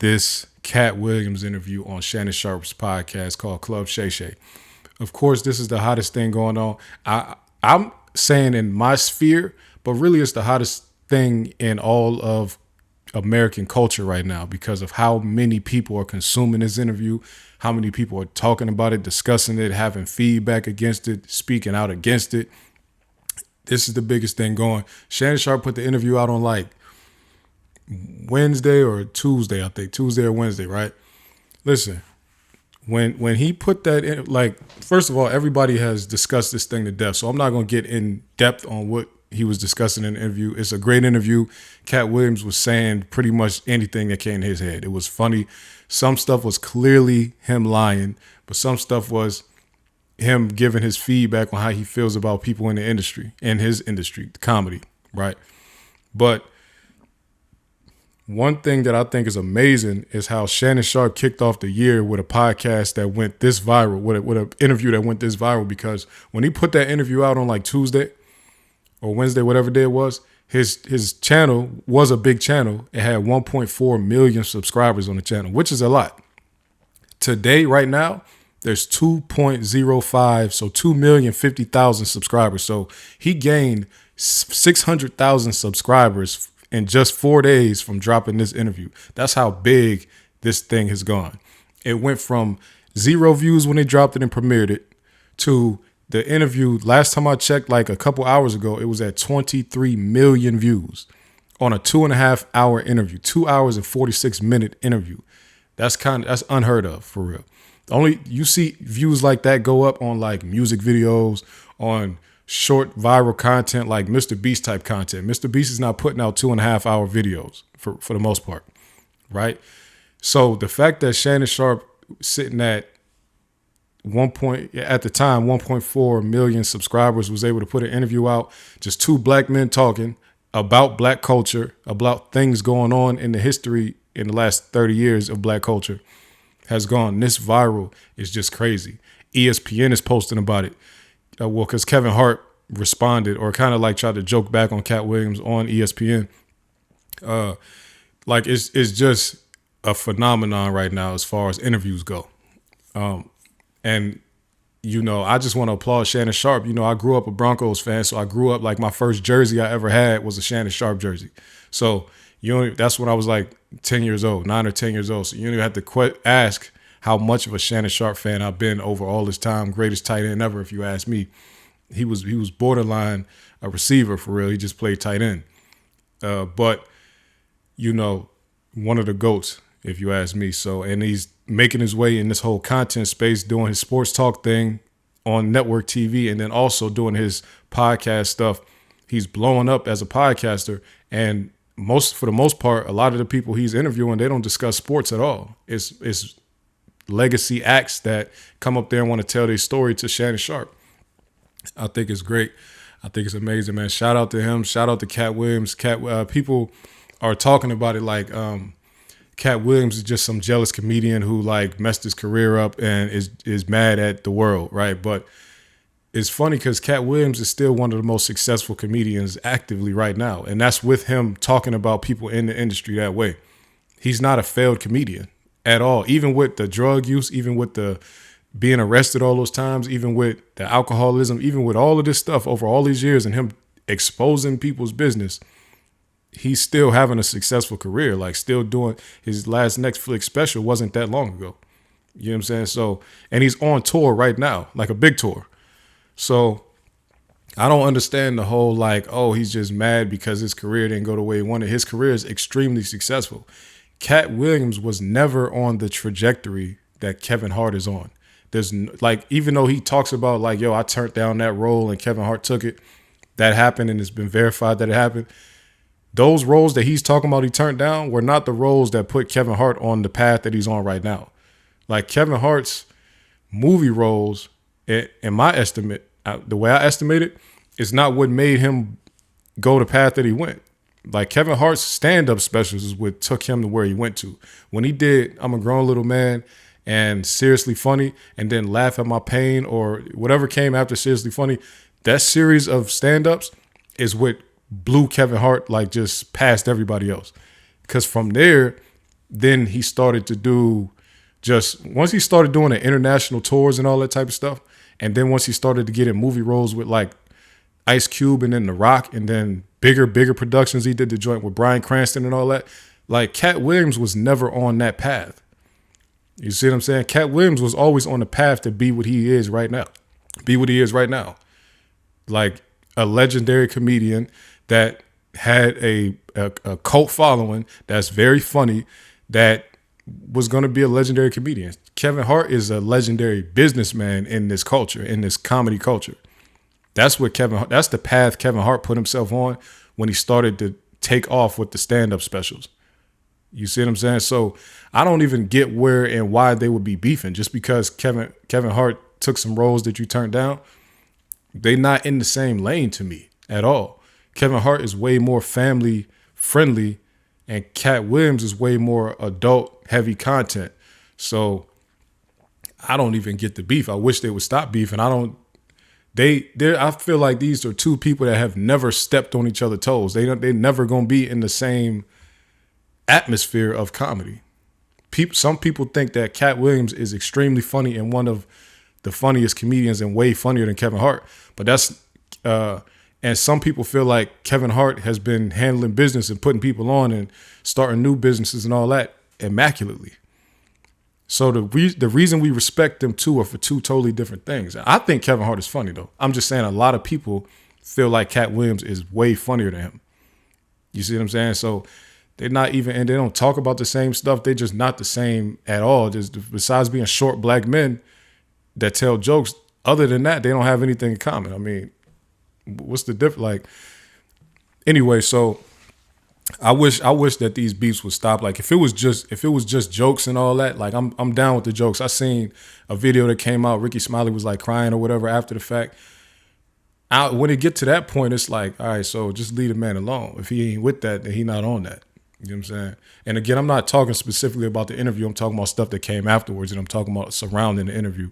this Katt Williams interview on Shannon Sharp's podcast called Club Shay Shay. Of course, this is the hottest thing going on. I'm saying in my sphere, but really it's the hottest thing in all of American culture right now because of how many people are consuming this interview, how many people are talking about it, discussing it, having feedback against it, speaking out against it. This is the biggest thing going. Shannon Sharp put the interview out on like Wednesday or Tuesday, I think. Tuesday or Wednesday, right? Listen, when he put that in, like, first of all, everybody has discussed this thing to death, so I'm not going to get in depth on what he was discussing in the interview. It's a great interview. Katt Williams was saying pretty much anything that came to his head. It was funny. Some stuff was clearly him lying, but some stuff was him giving his feedback on how he feels about people in the industry, in his industry, comedy, right? But one thing that I think is amazing is how Shannon Sharp kicked off the year with a podcast that went this viral, with an interview that went this viral, because when he put that interview out on like Tuesday or Wednesday, whatever day it was, his channel was a big channel. It had 1.4 million subscribers on the channel, which is a lot. Today, right now, there's 2.05, so 2,050,000 subscribers. So he gained 600,000 subscribers in just 4 days from dropping this interview. That's how big this thing has gone. It went from 0 views when they dropped it and premiered it to the interview. Last time I checked, like a couple hours ago, it was at 23 million views on a 2.5 hour interview, 2 hours and 46-minute interview. That's unheard of, for real. Only you see views like that go up on like music videos, on short viral content like Mr. Beast type content. Mr. Beast is not putting out 2.5 hour videos for the most part, right? So the fact that Shannon Sharp sitting at at the time 1.4 million subscribers was able to put an interview out, just two black men talking about black culture, about things going on in the history in the last 30 years of black culture, has gone this viral is just crazy. ESPN is posting about it. Well, because Kevin Hart responded or kind of like tried to joke back on Katt Williams on ESPN. Like it's just a phenomenon right now as far as interviews go. And, you know, I just want to applaud Shannon Sharp. You know, I grew up a Broncos fan, so I grew up like my first jersey I ever had was a Shannon Sharp jersey. So that's when I was like 10 years old, 9 or 10 years old. So you don't even have to ask how much of a Shannon Sharp fan I've been over all this time. Greatest tight end ever, if you ask me. He was borderline a receiver for real. He just played tight end. But, you know, one of the GOATs, if you ask me. So, and he's making his way in this whole content space, doing his sports talk thing on network TV, and then also doing his podcast stuff. He's blowing up as a podcaster, and for the most part, a lot of the people he's interviewing, they don't discuss sports at all. It's legacy acts that come up there and want to tell their story to Shannon Sharp. I think it's great. I think it's amazing, man. Shout out to him. Shout out to Katt Williams. People are talking about it like Katt Williams is just some jealous comedian who like messed his career up and is mad at the world, right? But it's funny because Katt Williams is still one of the most successful comedians actively right now. And that's with him talking about people in the industry that way. He's not a failed comedian at all. Even with the drug use, even with the being arrested all those times, even with the alcoholism, even with all of this stuff over all these years and him exposing people's business, he's still having a successful career, like still doing his last Netflix special wasn't that long ago. You know what I'm saying? So, and he's on tour right now, like a big tour. So I don't understand the whole like, oh, he's just mad because his career didn't go the way he wanted. His career is extremely successful. Katt Williams was never on the trajectory that Kevin Hart is on. There's like, even though he talks about like, yo, I turned down that role and Kevin Hart took it, that happened and it's been verified that it happened. Those roles that he's talking about he turned down were not the roles that put Kevin Hart on the path that he's on right now. Like Kevin Hart's movie roles, in my estimate, the way I estimate it, is not what made him go the path that he went. Like Kevin Hart's stand-up specials is what took him to where he went to. When he did I'm a Grown Little Man and Seriously Funny and then Laugh at My Pain or whatever came after Seriously Funny, that series of stand-ups is what blew Kevin Hart like just past everybody else. Because from there, then he started to do once he started doing the international tours and all that type of stuff. And then once he started to get in movie roles with like Ice Cube and then The Rock, and then bigger productions, he did the joint with Bryan Cranston and all that. Like Katt Williams was never on that path. You see what I'm saying? Katt Williams was always on the path to be what he is right now. Be what he is right now. Like a legendary comedian that had a cult following, that's very funny, that was going to be a legendary comedian. Kevin Hart is a legendary businessman in this culture, in this comedy culture. That's the path Kevin Hart put himself on when he started to take off with the stand-up specials. You see what I'm saying? So I don't even get where and why they would be beefing just because Kevin Hart took some roles that you turned down. They not in the same lane to me at all. Kevin Hart is way more family friendly, and Katt Williams is way more adult heavy content. So I don't even get the beef. I wish they would stop beefing. I feel like these are two people that have never stepped on each other's toes. They're never gonna be in the same atmosphere of comedy. Some people think that Katt Williams is extremely funny and one of the funniest comedians and way funnier than Kevin Hart. But and some people feel like Kevin Hart has been handling business and putting people on and starting new businesses and all that immaculately. So the reason we respect them two are for two totally different things. I think Kevin Hart is funny though. I'm just saying a lot of people feel like Katt Williams is way funnier than him. You see what I'm saying? So they're not even, and they don't talk about the same stuff. They're just not the same at all. Just besides being short black men that tell jokes, other than that, they don't have anything in common. I mean, what's the difference? Like, anyway, so I wish that these beefs would stop. Like, if it was just jokes and all that, like I'm down with the jokes. I seen a video that came out. Ricky Smiley was like crying or whatever after the fact. When it get to that point, it's like, all right, so just leave the man alone. If he ain't with that, then he not on that. You know what I'm saying? And again, I'm not talking specifically about the interview. I'm talking about stuff that came afterwards, and I'm talking about surrounding the interview.